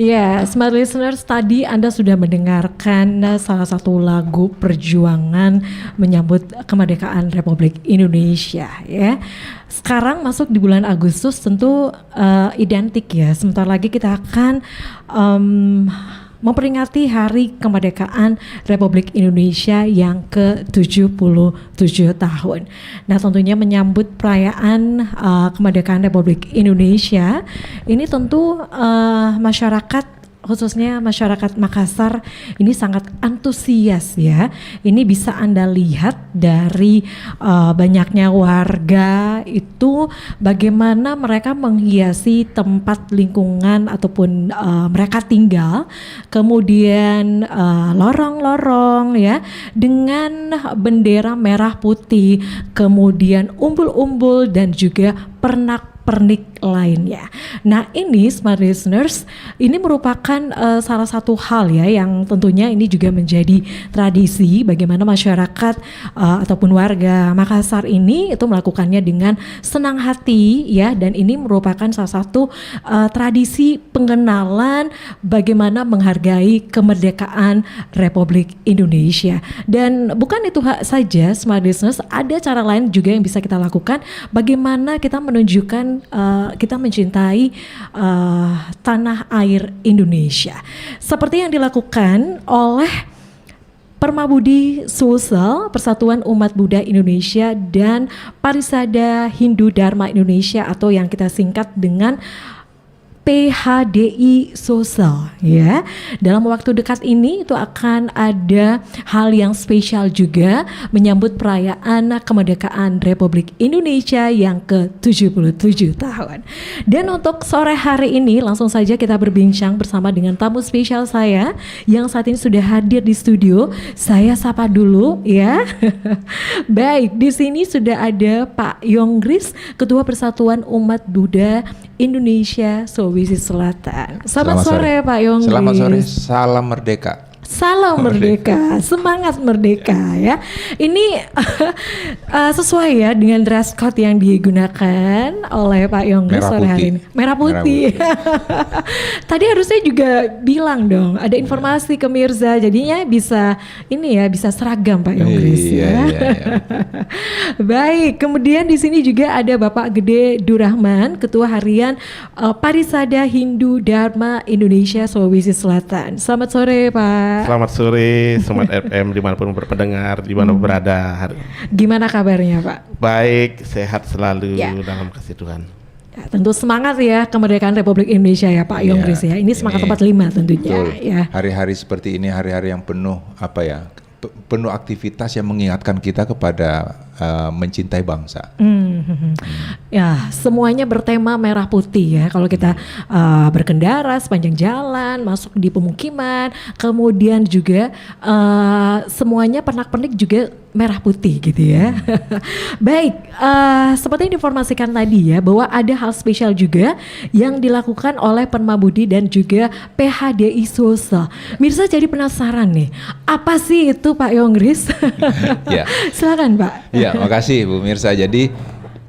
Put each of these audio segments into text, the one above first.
Ya, smart listeners, tadi Anda sudah mendengarkan salah satu lagu perjuangan menyambut kemerdekaan Republik Indonesia ya. Sekarang masuk di bulan Agustus tentu identik ya. Sebentar lagi kita akan memperingati Hari Kemerdekaan Republik Indonesia yang ke-77 tahun. Nah, tentunya menyambut perayaan kemerdekaan Republik Indonesia, ini tentu masyarakat, khususnya masyarakat Makassar ini sangat antusias ya. Ini bisa Anda lihat dari banyaknya warga itu bagaimana mereka menghiasi tempat lingkungan ataupun mereka tinggal, kemudian lorong-lorong ya dengan bendera merah putih, kemudian umbul-umbul dan juga pernak-pernik lainnya. Nah, ini smart listeners, ini merupakan salah satu hal ya yang tentunya ini juga menjadi tradisi bagaimana masyarakat ataupun warga Makassar ini itu melakukannya dengan senang hati ya, dan ini merupakan salah satu tradisi pengenalan bagaimana menghargai kemerdekaan Republik Indonesia. Dan bukan itu saja smart listeners, ada cara lain juga yang bisa kita lakukan bagaimana kita menunjukkan kita mencintai tanah air Indonesia. Seperti yang dilakukan oleh Permabudi Sulsel, Persatuan Umat Buddha Indonesia, dan Parisada Hindu Dharma Indonesia atau yang kita singkat dengan PHDI Sulsel ya. Dalam waktu dekat ini itu akan ada hal yang spesial juga menyambut perayaan kemerdekaan Republik Indonesia yang ke-77 tahun. Dan untuk sore hari ini langsung saja kita berbincang bersama dengan tamu spesial saya yang saat ini sudah hadir di studio. Saya sapa dulu ya. Baik, di sini sudah ada Pak Yonggris, Ketua Persatuan Umat Buddha Indonesia Sulawesi Selatan. Selamat sore Pak Yonggris. Selamat sore, salam merdeka. Salam merdeka, semangat merdeka ya. Ini sesuai ya dengan dress code yang digunakan oleh Pak Yonggris sore hari ini. Merah putih. Tadi harusnya juga bilang dong, ada informasi ke Mirza, jadinya bisa ini ya, bisa seragam Pak Yonggris ya. Baik, kemudian di sini juga ada Bapak Gede Durrahman, Ketua Harian Parisada Hindu Dharma Indonesia Sulawesi Selatan. Selamat sore Pak. Selamat sore, Smart FM dimanapun berpendengar, dimanapun berada. Gimana kabarnya Pak? Baik, sehat selalu Ya. dalam kasih Tuhan. Ya, tentu semangat ya kemerdekaan Republik Indonesia ya Pak Yonggris ya. Ini semangat 45 tentunya. Betul. Ya. Hari-hari seperti ini hari-hari yang penuh penuh aktivitas yang mengingatkan kita kepada mencintai bangsa. Ya, semuanya bertema merah putih ya. Kalau kita berkendara sepanjang jalan, masuk di pemukiman, kemudian juga semuanya pernak-pernik juga merah putih gitu ya. Baik, seperti yang diinformasikan tadi ya, bahwa ada hal spesial juga yang dilakukan oleh Permabudi dan juga PHDI Sulsel. Mirsa jadi penasaran nih, apa sih itu Pak Yonggris? Ya. Silakan Pak. Ya, makasih Bu Mirsa. Jadi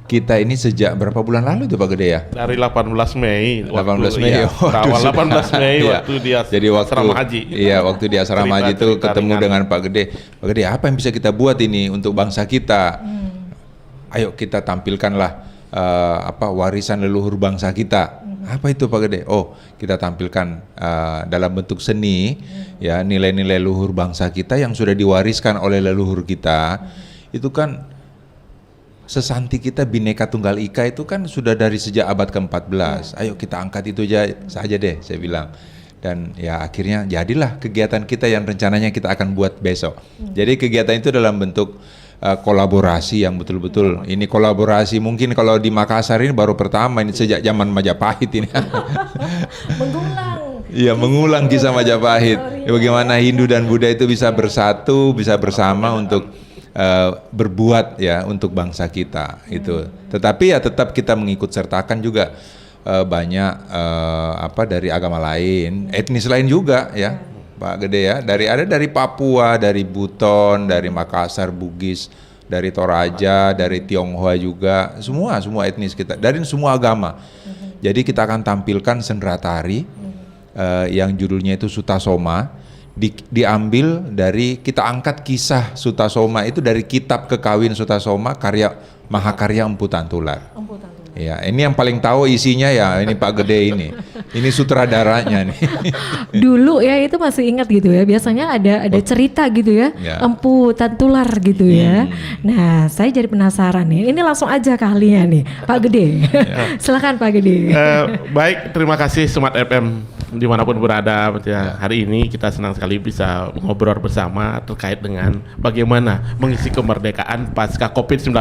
kita ini sejak berapa bulan lalu tuh Pak Gede ya? Dari 18 Mei. 18 Mei. Awal 18 Mei waktu dia asrama haji. Iya, waktu di asrama haji itu ketemu dengan Pak Gede. Pak Gede, apa yang bisa kita buat ini untuk bangsa kita? Ayo kita tampilkanlah warisan leluhur bangsa kita. Apa itu Pak Gede? Oh, kita tampilkan dalam bentuk seni ya, nilai-nilai luhur bangsa kita yang sudah diwariskan oleh leluhur kita. Itu kan sesanti kita Bhinneka Tunggal Ika itu kan sudah dari sejak abad ke-14. Ayo kita angkat itu saja deh, saya bilang. Dan ya akhirnya jadilah kegiatan kita yang rencananya kita akan buat besok. Jadi kegiatan itu dalam bentuk kolaborasi yang betul-betul, ini kolaborasi mungkin kalau di Makassar ini baru pertama ini sejak zaman Majapahit ini. Mengulang. Iya, mengulang kisah Majapahit. Bagaimana Hindu dan Buddha itu bisa bersatu, bisa bersama untuk berbuat ya untuk bangsa kita itu. Tetapi ya tetap kita mengikut sertakan juga banyak dari agama lain, etnis lain juga ya Pak Gede ya. Ada dari Papua, dari Buton, dari Makassar Bugis, dari Toraja, dari Tionghoa juga, semua etnis kita, dari semua agama. Jadi kita akan tampilkan sendera tari yang judulnya itu Sutasoma, diambil dari, kita angkat kisah Sutasoma itu dari kitab Kekawin Sutasoma karya Mahakarya Empu Tantular. Ya, ini yang paling tahu isinya ya ini Pak Gede ini. Ini sutradaranya nih. Dulu ya itu masih ingat gitu ya. Biasanya ada cerita gitu ya, Empu Tantular gitu ya. Nah, saya jadi penasaran nih. Ini langsung aja ke ahlinya nih, Pak Gede. Silakan Pak Gede. Baik, terima kasih Smart FM dimanapun berada. Ya, hari ini kita senang sekali bisa ngobrol bersama terkait dengan bagaimana mengisi kemerdekaan pasca COVID-19.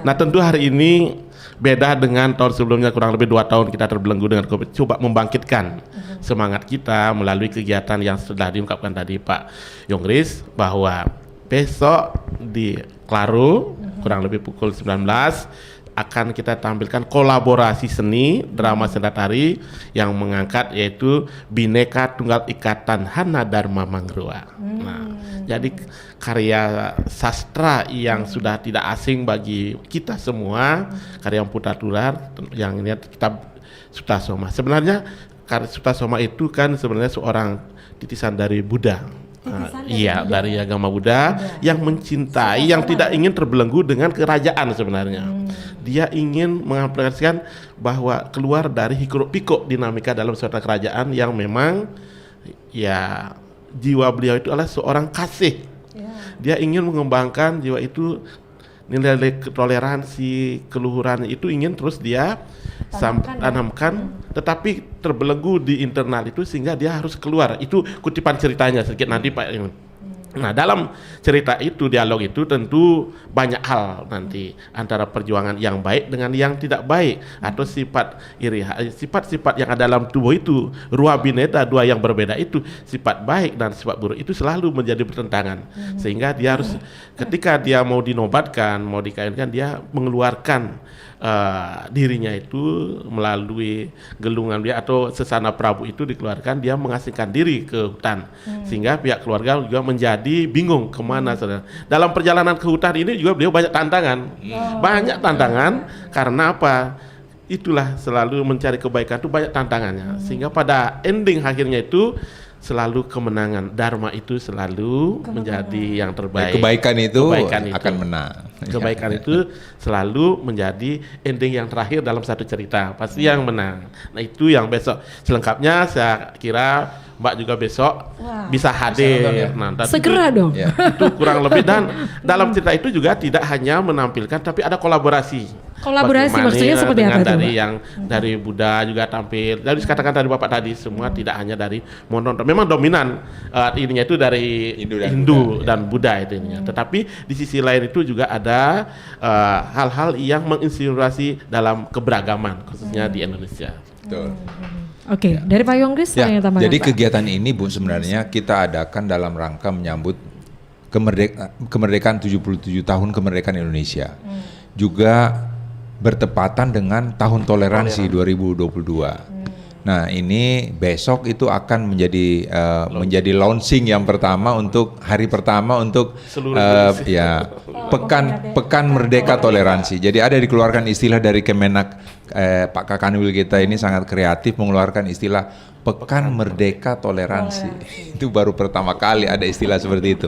Nah, tentu hari ini beda dengan tahun sebelumnya, kurang lebih 2 tahun kita terbelenggu dengan COVID. Coba membangkitkan semangat kita melalui kegiatan yang sudah diungkapkan tadi Pak Yongris, bahwa besok di Klaro kurang lebih pukul 19 akan kita tampilkan kolaborasi seni drama senda tari yang mengangkat yaitu Bhinneka Tunggal Ika Tanhana Dharma Mangrua. Nah, jadi karya sastra yang sudah tidak asing bagi kita semua, karya Empu Tantular yang ini kitab Sutasoma. Sebenarnya karya Sutasoma itu kan sebenarnya seorang titisan dari Buddha. Iya, dari agama Buddha yang mencintai, yang tidak ingin terbelenggu dengan kerajaan sebenarnya. Dia ingin mengaplikasikan bahwa keluar dari hiruk-pikuk dinamika dalam suatu kerajaan yang memang ya jiwa beliau itu adalah seorang kasih. Dia ingin mengembangkan jiwa itu, nilai toleransi, keluhuran itu ingin terus dia tanamkan, tetapi terbelenggu di internal itu sehingga dia harus keluar. Itu kutipan ceritanya sedikit nanti Pak. Nah, dalam cerita itu, dialog itu tentu banyak hal nanti antara perjuangan yang baik dengan yang tidak baik, atau sifat iri, sifat-sifat yang ada dalam tubuh itu, ruha bineta, dua yang berbeda itu, sifat baik dan sifat buruk itu selalu menjadi bertentangan. Sehingga dia harus, ketika dia mau dinobatkan, mau dikawinkan, dia mengeluarkan dirinya itu melalui gelungan dia atau sesana Prabu itu dikeluarkan, dia mengasingkan diri ke hutan, sehingga pihak keluarga juga menjadi bingung kemana. Dalam perjalanan ke hutan ini juga beliau banyak tantangan, karena apa? Itulah selalu mencari kebaikan itu banyak tantangannya, sehingga pada ending akhirnya itu selalu kemenangan. Dharma itu selalu menjadi yang terbaik. Kebaikan itu akan menang. Kebaikan itu selalu menjadi ending yang terakhir dalam satu cerita, pasti yang menang. Nah, itu yang besok selengkapnya saya kira Mbak juga besok bisa hadir. Nah, segera dong. Itu kurang lebih, dan dalam cerita itu juga tidak hanya menampilkan tapi ada kolaborasi. Kolaborasi maksudnya seperti apa dari itu, yang dari Buddha juga tampil. Dari katakan dari Bapak tadi semua tidak hanya dari monoton. Memang dominan ininya itu dari Hindu dan Buddha itu ininya. Tetapi di sisi lain itu juga ada hal-hal yang menginspirasi dalam keberagaman khususnya di Indonesia. Betul. Oke, dari Pak Yongris Ya, tambahan, jadi Pak. kegiatan ini Bu sebenarnya kita adakan dalam rangka menyambut kemerdekaan 77 tahun kemerdekaan Indonesia. Juga bertepatan dengan tahun toleransi 2022. Nah, ini besok itu akan menjadi launching yang pertama untuk hari pertama untuk pekan Merdeka Toleransi. Jadi ada dikeluarkan istilah dari Kemenak, Pak Kakanwil kita ini sangat kreatif mengeluarkan istilah Pekan Merdeka Toleransi. Itu baru pertama kali ada istilah seperti itu.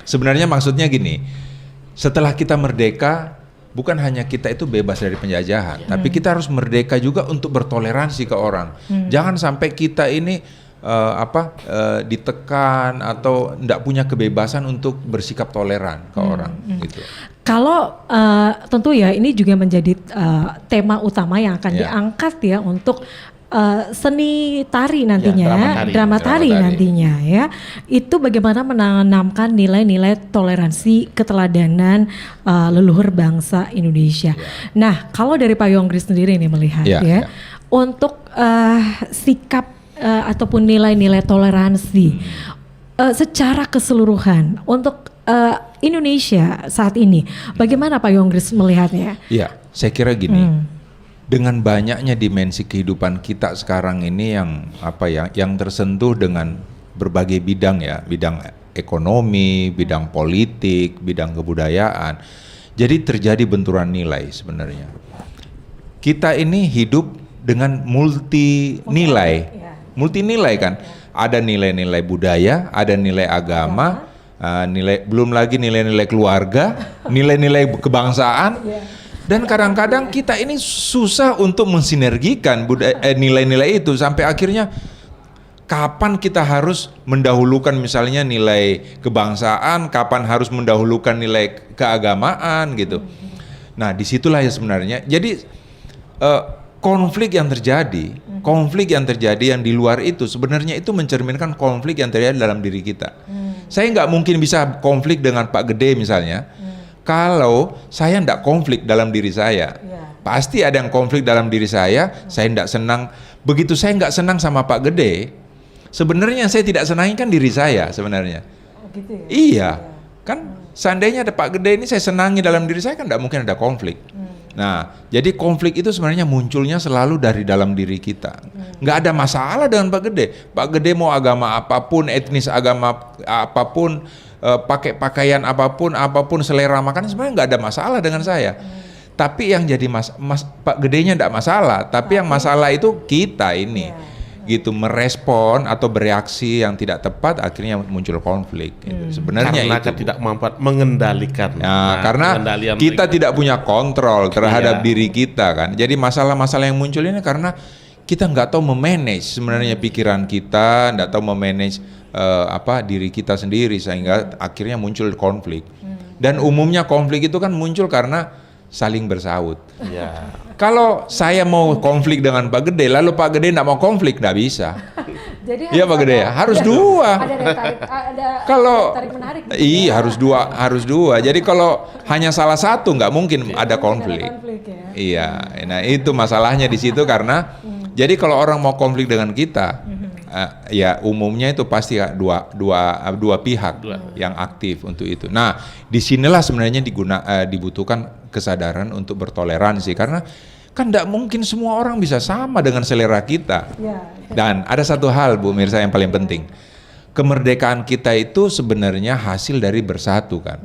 Sebenarnya maksudnya gini, setelah kita merdeka, bukan hanya kita itu bebas dari penjajahan, tapi kita harus merdeka juga untuk bertoleransi ke orang. Jangan sampai kita ini ditekan atau tidak punya kebebasan untuk bersikap toleran ke orang. Gitu. Kalau tentu ya ini juga menjadi tema utama yang akan diangkat ya untuk seni tari nantinya, drama tari nantinya ya. Itu bagaimana menanamkan nilai-nilai toleransi, keteladanan leluhur bangsa Indonesia. Nah, kalau dari Pak Yongris sendiri nih melihat untuk sikap ataupun nilai-nilai toleransi secara keseluruhan untuk Indonesia saat ini, bagaimana Pak Yongris melihatnya? Iya, saya kira gini. Dengan banyaknya dimensi kehidupan kita sekarang ini yang tersentuh dengan berbagai bidang ya, bidang ekonomi, bidang politik, bidang kebudayaan. Jadi terjadi benturan nilai sebenarnya. Kita ini hidup dengan multi nilai. Multi nilai kan. Ada nilai-nilai budaya, ada nilai agama, belum lagi nilai-nilai keluarga, nilai-nilai kebangsaan. Dan kadang-kadang kita ini susah untuk mensinergikan nilai-nilai itu sampai akhirnya kapan kita harus mendahulukan misalnya nilai kebangsaan, kapan harus mendahulukan nilai keagamaan gitu. Nah, disitulah ya sebenarnya. Jadi konflik yang terjadi yang di luar itu sebenarnya itu mencerminkan konflik yang terjadi dalam diri kita. Saya nggak mungkin bisa konflik dengan Pak Gede misalnya, kalau saya nggak konflik dalam diri saya. Pasti ada yang konflik dalam diri saya nggak senang. Begitu saya nggak senang sama Pak Gede, sebenarnya saya tidak senangi kan diri saya sebenarnya. Gitu ya? Iya, kan seandainya ada Pak Gede ini saya senangi dalam diri saya kan nggak mungkin ada konflik. Nah, jadi konflik itu sebenarnya munculnya selalu dari dalam diri kita. Nggak ada masalah dengan Pak Gede. Pak Gede mau agama apapun, etnis agama apapun, pakai pakaian apapun selera makan sebenarnya nggak ada masalah dengan saya. Tapi yang jadi Pak Gedenya nggak masalah, tapi yang masalah itu kita ini. Gitu merespon atau bereaksi yang tidak tepat akhirnya muncul konflik gitu. Sebenarnya karena itu ketidakmampuan mengendalikan. Karena kita tidak punya kontrol terhadap diri kita kan. Jadi masalah-masalah yang muncul ini karena kita nggak tahu memanage sebenarnya pikiran kita, nggak tahu memanage diri kita sendiri sehingga akhirnya muncul konflik. Dan umumnya konflik itu kan muncul karena saling bersaut. Kalau saya mau konflik dengan Pak Gede, lalu Pak Gede nggak mau konflik, nggak bisa. Jadi Iya Pak Gede ya, harus dua. Kalau iya harus dua. Jadi kalau hanya salah satu nggak mungkin ada konflik. Iya, nah itu masalahnya di situ karena jadi kalau orang mau konflik dengan kita, ya umumnya itu pasti dua pihak yang aktif untuk itu. Nah, disinilah sebenarnya dibutuhkan kesadaran untuk bertoleransi karena kan tidak mungkin semua orang bisa sama dengan selera kita. Dan ada satu hal Bu Mirsa yang paling penting, kemerdekaan kita itu sebenarnya hasil dari bersatu kan.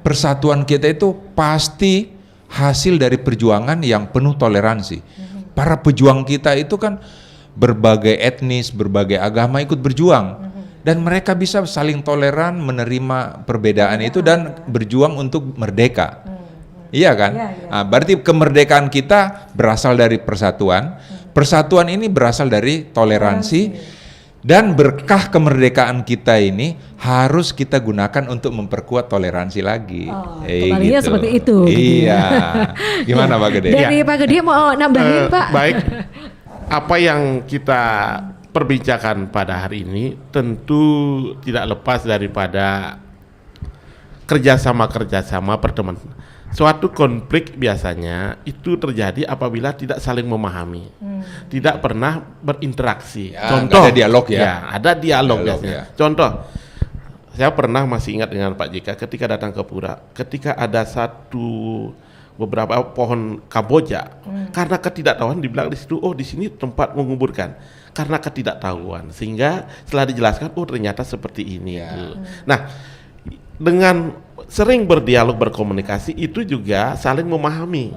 Persatuan kita itu pasti hasil dari perjuangan yang penuh toleransi. Para pejuang kita itu kan berbagai etnis, berbagai agama ikut berjuang dan mereka bisa saling toleran menerima perbedaan itu dan berjuang untuk merdeka. Iya kan? Nah, berarti kemerdekaan kita berasal dari persatuan. Persatuan ini berasal dari toleransi dan berkah kemerdekaan kita ini harus kita gunakan untuk memperkuat toleransi lagi. Kembalinya gitu. Seperti itu. Iya. Gimana Pak Gede? Dari Pak Gede mau nambahin Pak? Baik. Apa yang kita perbincangkan pada hari ini tentu tidak lepas daripada kerjasama pertemanan. Suatu konflik biasanya itu terjadi apabila tidak saling memahami, tidak pernah berinteraksi. Contoh, ada dialog ya. Ada dialog biasanya. Ya. Contoh, saya pernah masih ingat dengan Pak JK ketika datang ke Pura, ketika ada beberapa pohon kamboja, karena ketidaktahuan dibilang di situ, oh di sini tempat menguburkan, karena ketidaktahuan, sehingga setelah dijelaskan, oh ternyata seperti ini. Nah, dengan sering berdialog berkomunikasi itu juga saling memahami.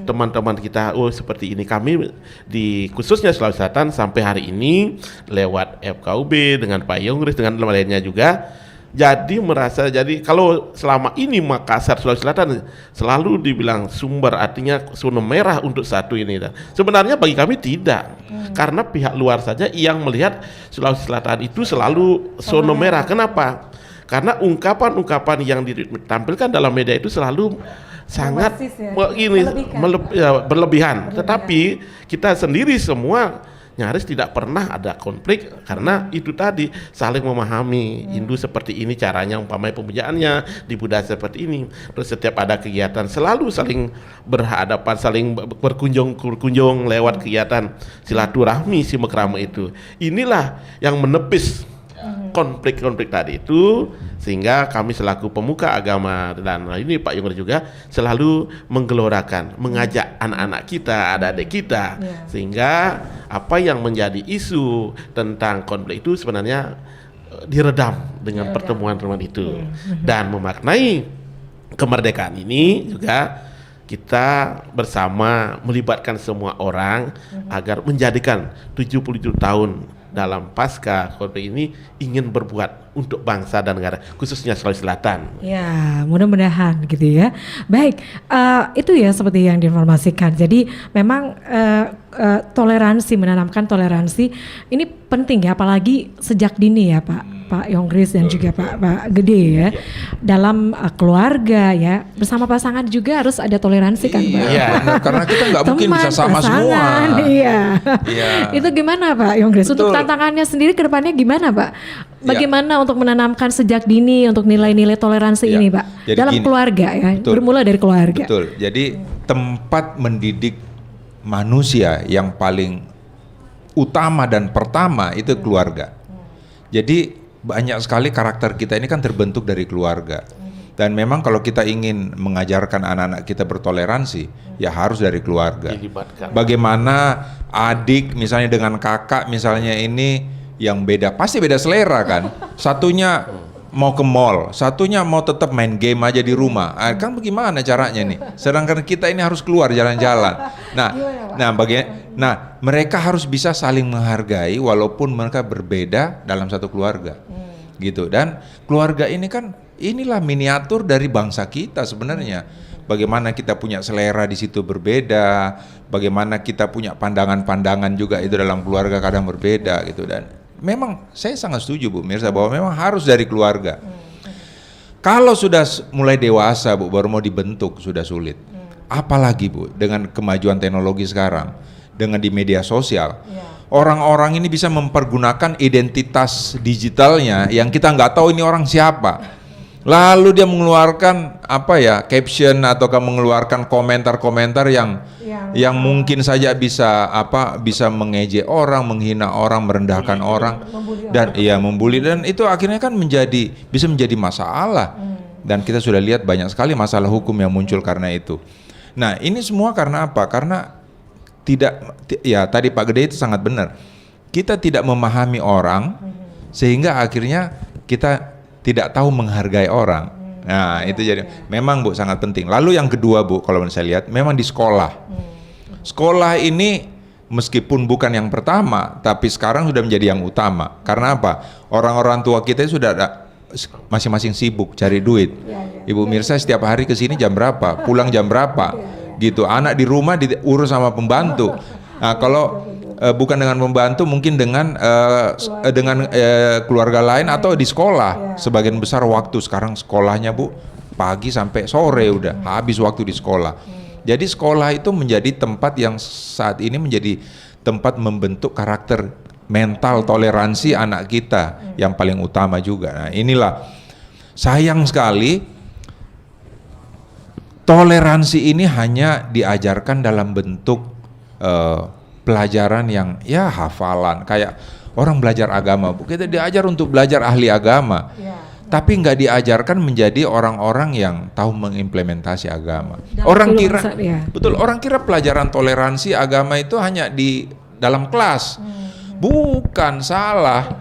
Teman-teman kita, oh seperti ini, kami di khususnya Sulawesi Selatan sampai hari ini lewat FKUB dengan Pak Yongris dengan lainnya juga. Jadi kalau selama ini Makassar Sulawesi Selatan selalu dibilang sumber, artinya zona merah untuk satu ini. Sebenarnya bagi kami tidak, karena pihak luar saja yang melihat Sulawesi Selatan itu selalu zona merah. Kenapa? Karena ungkapan-ungkapan yang ditampilkan dalam media itu selalu sangat berlebihan. Tetapi kita sendiri semua nyaris tidak pernah ada konflik karena itu tadi saling memahami. Hindu seperti ini caranya, umpamanya pemujaannya di Buddha seperti ini. Terus setiap ada kegiatan selalu saling berhadapan, saling berkunjung lewat kegiatan silaturahmi si mekrama itu. Inilah yang menepis konflik-konflik tadi itu, sehingga kami selaku pemuka agama dan ini Pak Yongri juga selalu menggelorakan, mengajak anak-anak kita, adik-adik kita, sehingga apa yang menjadi isu tentang konflik itu sebenarnya diredam dengan pertemuan-pertemuan itu. Dan memaknai kemerdekaan ini juga kita bersama melibatkan semua orang agar menjadikan 77 tahun dalam pasca COVID ini ingin berbuat untuk bangsa dan negara, khususnya Sulawesi Selatan. Ya, mudah-mudahan gitu ya. Baik, itu ya seperti yang diinformasikan. Jadi memang toleransi, menanamkan toleransi ini penting ya, apalagi sejak dini ya Pak Yonggris dan juga Pak Gede ya. Dalam keluarga ya, bersama pasangan juga harus ada toleransi kan Pak? Iya, karena kita nggak mungkin bisa sama semua. Iya. Iya. Itu gimana Pak Yonggris? Untuk Betul. tantangannya sendiri ke depannya gimana Pak? Bagaimana untuk menanamkan sejak dini untuk nilai-nilai toleransi Ya, ini Pak? jadi Dalam gini. keluarga ya, Betul. bermula dari keluarga. Betul. Jadi tempat mendidik manusia yang paling utama dan pertama itu keluarga. Jadi banyak sekali karakter kita ini kan terbentuk dari keluarga. Dan memang kalau kita ingin mengajarkan anak-anak kita bertoleransi, ya harus dari keluarga. Dilibatkan. Bagaimana adik misalnya dengan kakak misalnya ini yang beda, pasti beda selera kan. Satunya mau ke mall, satunya mau tetap main game aja di rumah. Kan bagaimana caranya nih? Sedangkan kita ini harus keluar jalan-jalan. Nah, mereka harus bisa saling menghargai walaupun mereka berbeda dalam satu keluarga. Gitu. Dan keluarga ini kan inilah miniatur dari bangsa kita sebenarnya. Bagaimana kita punya selera di situ berbeda, bagaimana kita punya pandangan-pandangan juga itu dalam keluarga kadang berbeda gitu. Dan memang saya sangat setuju Bu Mirsa bahwa memang harus dari keluarga. Kalau sudah mulai dewasa Bu, baru mau dibentuk sudah sulit. Apalagi Bu dengan kemajuan teknologi sekarang, dengan di media sosial. Orang-orang ini bisa mempergunakan identitas digitalnya yang kita nggak tahu ini orang siapa. Lalu dia mengeluarkan caption ataukah mengeluarkan komentar-komentar yang mungkin saja bisa mengejek orang, menghina orang, merendahkan orang dan membuli, dan itu akhirnya kan bisa menjadi masalah. Dan kita sudah lihat banyak sekali masalah hukum yang muncul karena itu. Nah, ini semua karena apa? Karena tadi Pak Gede itu sangat benar. Kita tidak memahami orang sehingga akhirnya kita tidak tahu menghargai orang. Nah, itu jadi memang Bu sangat penting. Lalu yang kedua Bu, kalau saya lihat memang di sekolah. Sekolah ini meskipun bukan yang pertama, tapi sekarang sudah menjadi yang utama. Karena apa? Orang-orang tua kita sudah masing-masing sibuk cari duit. Ibu Mirsa setiap hari ke sini jam berapa? Pulang jam berapa? Gitu. Anak di rumah diurus sama pembantu. Nah, kalau bukan dengan pembantu, mungkin dengan keluarga lain atau di sekolah. Sebagian besar waktu sekarang sekolahnya Bu pagi sampai sore udah habis waktu di sekolah. Jadi sekolah itu menjadi tempat yang saat ini menjadi tempat membentuk karakter mental toleransi anak kita yang paling utama juga. Nah, inilah sayang sekali toleransi ini hanya diajarkan dalam bentuk pelajaran yang hafalan, kayak orang belajar agama. Kita diajar untuk belajar ahli agama, tapi nggak diajarkan menjadi orang-orang yang tahu mengimplementasi agama. Orang kira pelajaran toleransi agama itu hanya di dalam kelas. Bukan, salah.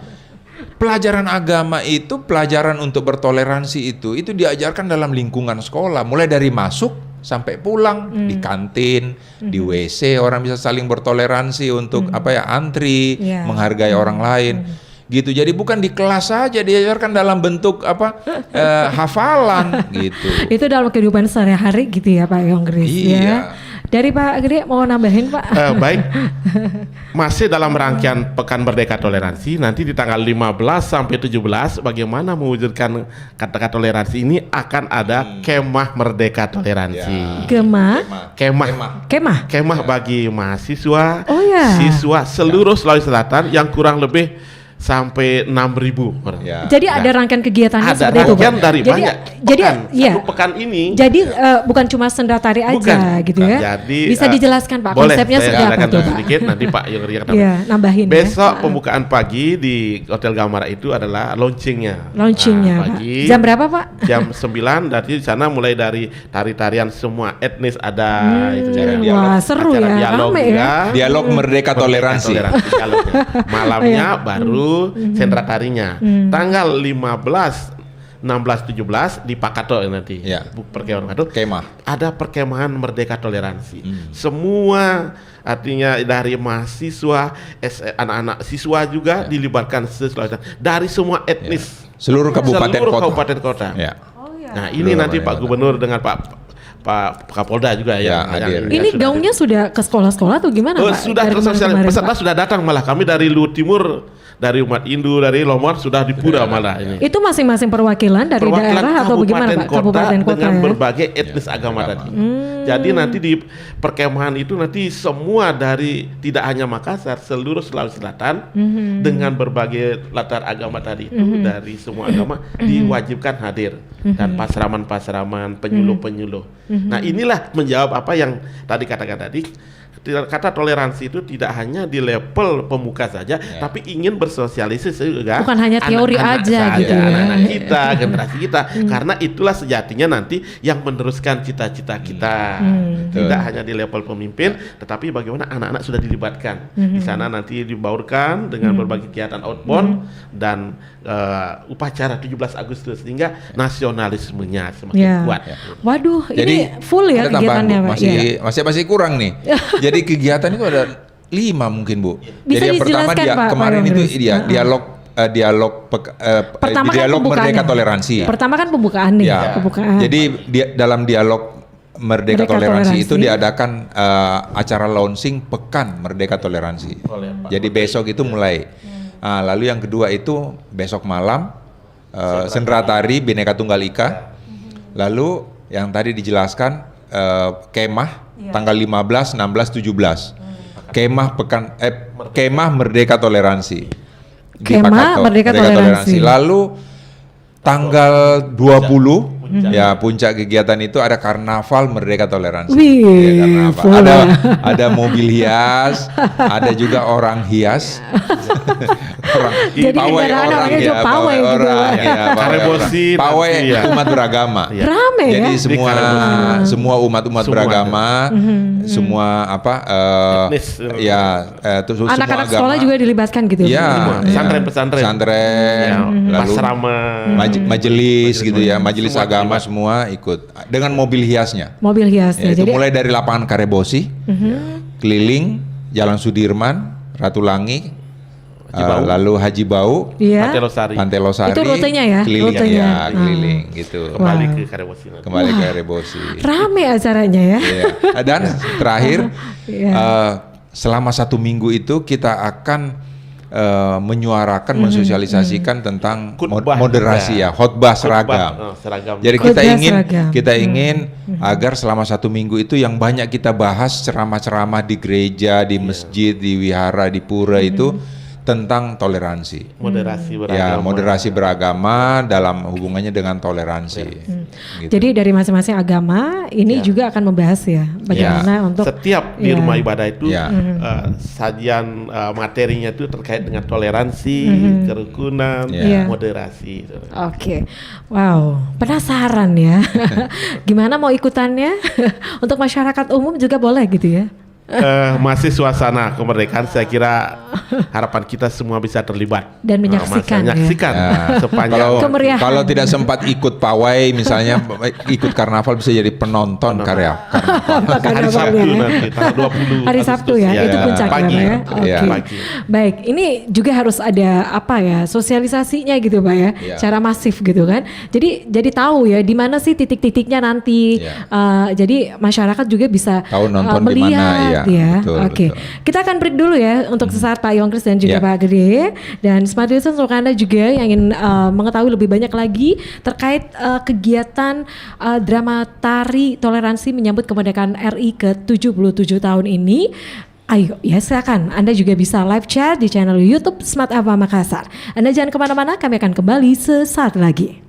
Pelajaran agama itu, pelajaran untuk bertoleransi itu diajarkan dalam lingkungan sekolah, mulai dari masuk sampai pulang, di kantin, di WC orang bisa saling bertoleransi untuk antri, menghargai orang lain. Gitu. Jadi bukan di kelas saja diajarkan dalam bentuk hafalan gitu. Itu dalam kehidupan sehari-hari gitu ya Pak Yonggris ya. Dari Pak Gede mau nambahin Pak? Baik, masih dalam rangkaian Pekan Merdeka Toleransi, nanti di tanggal 15 sampai 17 bagaimana mewujudkan kata-kata toleransi ini akan ada kemah Merdeka Toleransi. Kemah bagi mahasiswa, siswa seluruh Sulawesi Selatan yang kurang lebih sampai 6.000. Jadi ada rangkaian kegiatannya seperti itu. Ada dari banyak. Satu pekan ini. Jadi bukan cuma senda tari aja gitu ya. Jadi, bisa dijelaskan Pak boleh, konsepnya seperti apa tuh Pak? Sedikit nanti Pak Yongri akan nambahin. Besok pembukaan pagi di Hotel Gamara itu adalah launchingnya. Pagi. Jam berapa Pak? Jam 9. Dari sana mulai dari tari-tarian semua etnis ada. Wah seru ya. Rame ya. Dialog Merdeka Toleransi. Malamnya baru sentra tarinya. Tanggal 15 16-17 di Pakato nanti. Ya. Perkemahan Pakato. Kemah. Ada perkemahan Merdeka Toleransi. Semua artinya dari mahasiswa, anak-anak siswa juga dilibatkan dari semua etnis. Seluruh kabupaten Seluruh kota. kabupaten kota. Ya. Nah, ini Seluruh nanti kabupaten Pak kota. Gubernur dengan Pak Kapolda juga Ya, yang hadir. Ini gaungnya sudah ke sekolah-sekolah atau gimana Pak? sudah Dari tersosialisasi. kemarin-kemarin, Peserta Pak? sudah datang, malah kami dari Luhut Timur, dari umat Hindu, dari Lombok sudah di Pura malah ini. Itu masing-masing perwakilan dari Perwakilan daerah atau bagaimana Pak? Kabupaten kota dengan ya? berbagai etnis agama tadi. Jadi nanti di perkemahan itu nanti semua dari tidak hanya Makassar, seluruh Sulawesi Selatan dengan berbagai latar agama tadi itu dari semua agama diwajibkan hadir dan pasraman-pasraman, penyuluh-penyuluh. Nah, inilah menjawab apa yang tadi katakan tadi. Kata toleransi itu tidak hanya di level pemuka saja, tapi ingin bersosialisasi juga. Bukan hanya teori anak-anak aja saya, gitu ya. anak-anak kita, generasi kita, karena itulah sejatinya nanti yang meneruskan cita-cita kita. Tidak hanya di level pemimpin, tetapi bagaimana anak-anak sudah dilibatkan di sana, nanti dibaurkan dengan berbagai kegiatan outbound dan upacara 17 Agustus sehingga nasionalismenya semakin kuat. Waduh, Jadi ini full ya ada tambahan, kegiatannya Bu. Pak. Iya. Masih kurang nih. Jadi kegiatan itu ada 5 mungkin, Bu. Bisa Jadi yang pertama dijelaskan, Pak, kemarin Pak itu Yoris? dialog Pertama kan dialog pembukaannya. Merdeka Toleransi. Pertama kan pembukaan nih, Ya. pembukaan. Jadi dalam dialog Merdeka Merdeka Toleransi Toleransi. itu diadakan acara launching Pekan Merdeka Toleransi. Jadi besok itu mulai. Lalu yang kedua itu besok malam sendera tari Bhinneka Tunggal Ika. Lalu yang tadi dijelaskan kemah tanggal 15, 16, 17. Kemah Merdeka Toleransi. Di Kemah Pakato, Merdeka Toleransi. Lalu tanggal 20 ya puncak kegiatan itu ada karnaval Merdeka Toleransi. Wih, Ya, karnaval. full Ada ya. ada mobil hias, ada juga orang hias. orang Jadi kendaraan namanya juga pawai gitu. orang ya, Karebosi pawai nanti, ya. umat beragama. Rame Jadi ya? semua umat-umat Semua beragama, semua Etnis. semua Anak-anak agama. sekolah juga dilibatkan gitu. Iya, Pesantren-pesantren. pesantren, lalu Pasrama. majelis gitu ya, majelis agama semua ikut dengan mobil hiasnya. Mobil hiasnya. Ya, itu Jadi mulai dari lapangan Karebosi, keliling Jalan Sudirman, Ratulangi, lalu Haji Bau, iya. Pantai Losari. Pantai Losari. Itu rutenya ya? Keliling Rutenya. ya, keliling gitu. Kembali Wow. ke Karebosi nanti. Kembali ke Karebosi. Rame acaranya ya. Iya. Dan terakhir Iya. selama 1 minggu itu kita akan menyuarakan, mensosialisasikan tentang Khutbah moderasi juga. ya, khotbah seragam. Seragam. Jadi Khotbah kita seragam. ingin agar selama 1 minggu itu yang banyak kita bahas ceramah-ceramah di gereja, di masjid, di wihara, di pura itu tentang toleransi. Moderasi beragama. Ya, moderasi beragama dalam hubungannya dengan toleransi. Gitu. Jadi dari masing-masing agama ini juga akan membahas ya bagaimana untuk Setiap di Ya. rumah ibadah itu Ya. sajian materinya itu terkait dengan toleransi, kerukunan, Ya. moderasi. Oke, wow, penasaran ya. Gimana mau ikutannya? Untuk masyarakat umum juga boleh gitu ya? Masih suasana kemerdekaan, saya kira harapan kita semua bisa terlibat Dan menyaksikan, menyaksikan Ya. sepanjang Kemeriahan. Kalau tidak sempat ikut pawai misalnya ikut karnaval bisa jadi penonton karya karnaval. hari Sabtu nanti tanggal 20 Hari Sabtu ya, Agustus. itu puncaknya pagi. ya. Iya. Oke. Pagi. Baik, ini juga harus ada apa ya sosialisasinya gitu Pak ya, Iya. cara masif gitu kan. Jadi tahu ya di mana sih titik-titiknya nanti. Iya. Jadi masyarakat juga bisa Tahu nonton di melihat mana, iya. ya. Betul, Oke, betul. kita akan break dulu ya untuk sesaat Pak Yongkris dan juga Iya. Pak Gede. Dan Smart Listeners untuk Anda juga yang ingin mengetahui lebih banyak lagi terkait kegiatan drama tari toleransi menyambut kemerdekaan RI ke-77 tahun ini. Ayo ya silakan Anda juga bisa live chat di channel YouTube Smart Ava Makassar. Anda jangan kemana-mana, kami akan kembali sesaat lagi.